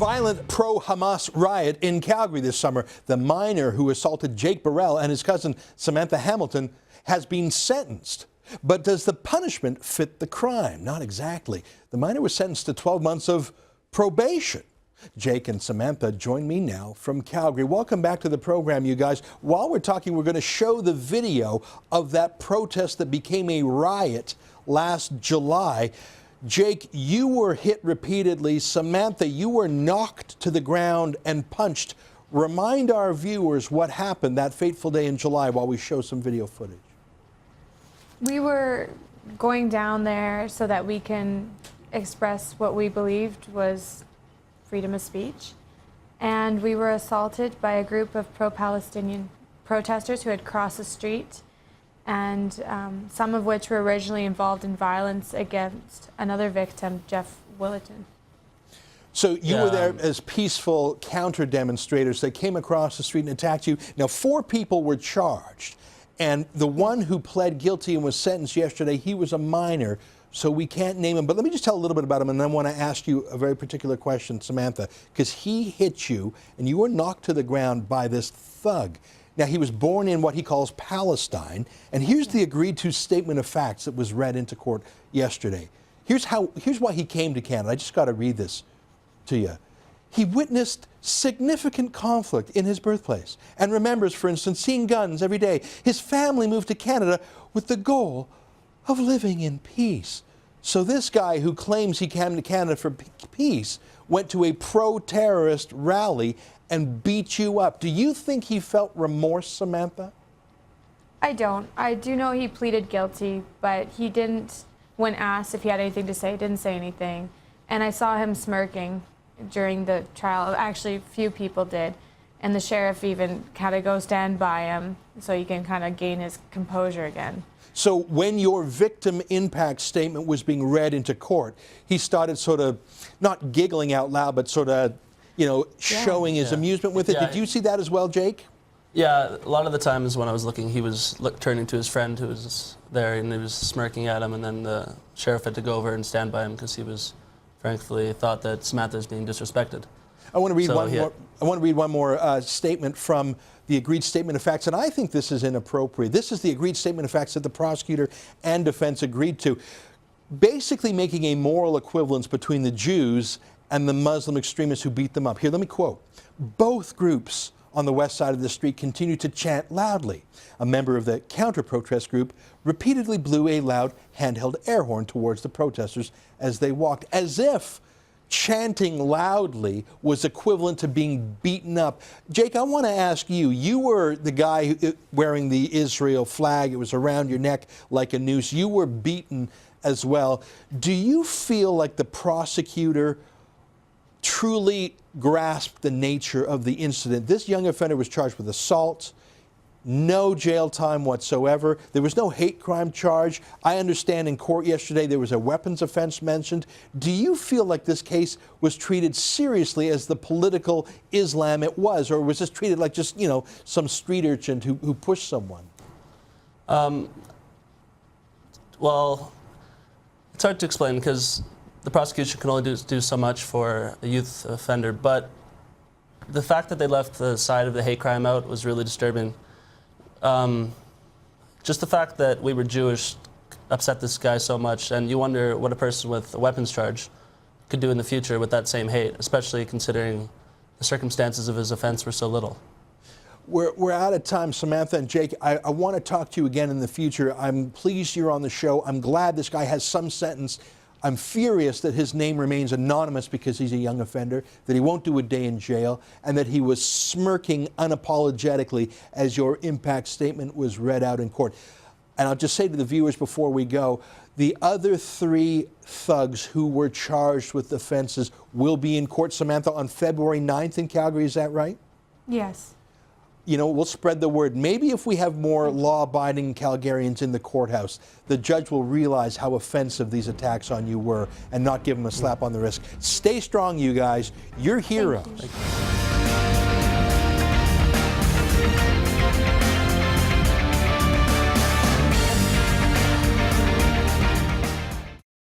violent pro-Hamas riot in Calgary this summer. The minor who assaulted Jake Birrell and his cousin Samantha Hamilton has been sentenced. But does the punishment fit the crime? Not exactly. The minor was sentenced to 12 months of probation. Jake and Samantha join me now from Calgary. Welcome back to the program, you guys. While we're talking, we're going to show the video of that protest that became a riot last July. Jake, you were hit repeatedly. Samantha, you were knocked to the ground and punched. Remind our viewers what happened that fateful day in July while we show some video footage. We were going down there so that we can express what we believed was freedom of speech. And we were assaulted by a group of pro-Palestinian protesters who had crossed the street, and some of which were originally involved in violence against another victim, Jeff Willerton. So you were there as peaceful counter-demonstrators. They came across the street and attacked you. Now, 4 people were charged, and the one who pled guilty and was sentenced yesterday, he was a minor, so we can't name him. But let me just tell a little bit about him, and then I want to ask you a very particular question, Samantha, because he hit you, and you were knocked to the ground by this thug. Now, he was born in what he calls Palestine, and here's the agreed-to statement of facts that was read into court yesterday. Here's why he came to Canada. I just got to read this to you. He witnessed significant conflict in his birthplace and remembers, for instance, seeing guns every day. His family moved to Canada with the goal of living in peace. So this guy who claims he came to Canada for peace went to a pro-terrorist rally and beat you up. Do you think he felt remorse, Samantha? I don't. I do know he pleaded guilty, but he didn't, when asked if he had anything to say, didn't say anything. And I saw him smirking during the trial. Actually, a few people did. And the sheriff even kind of goes stand by him so he can kind of gain his composure again. So when your victim impact statement was being read into court, he started sort of not giggling out loud, but sort of, you know, showing his amusement with it. Did you see that as well, Jake? Yeah, a lot of the times when I was looking, he was turning to his friend who was there, and he was smirking at him, and then the sheriff had to go over and stand by him because he was, frankly, thought that Samantha was being disrespected. I want to read one more statement from the agreed statement of facts, and I think this is inappropriate. This is the agreed statement of facts that the prosecutor and defense agreed to, basically making a moral equivalence between the Jews and the Muslim extremists who beat them up. Here, let me quote. Both groups on the west side of the street continued to chant loudly. A member of the counter-protest group repeatedly blew a loud handheld air horn towards the protesters as they walked, as if chanting loudly was equivalent to being beaten up. Jake, I want to ask you, you were the guy wearing the Israel flag. It was around your neck like a noose. You were beaten as well. Do you feel like the prosecutor truly grasped the nature of the incident? This young offender was charged with assault, no jail time whatsoever. There was no hate crime charge. I understand in court yesterday there was a weapons offense mentioned. Do you feel like this case was treated seriously as the political Islam it was, or was this treated like just, you know, some street urchin who pushed someone? Well, it's hard to explain because the prosecution can only do so much for a youth offender, but the fact that they left the side of the hate crime out was really disturbing. Just the fact that we were Jewish upset this guy so much, and you wonder what a person with a weapons charge could do in the future with that same hate, especially considering the circumstances of his offense were so little. We're out of time, Samantha and Jake. I want to talk to you again in the future. I'm pleased you're on the show. I'm glad this guy has some sentence. I'm furious that his name remains anonymous because he's a young offender, that he won't do a day in jail, and that he was smirking unapologetically as your impact statement was read out in court. And I'll just say to the viewers before we go, the other 3 thugs who were charged with offenses will be in court, Samantha, on February 9th in Calgary. Is that right? Yes. You know, we'll spread the word. Maybe if we have more law-abiding Calgarians in the courthouse, the judge will realize how offensive these attacks on you were and not give them a slap on the wrist. Stay strong, you guys. You're heroes. Thank you.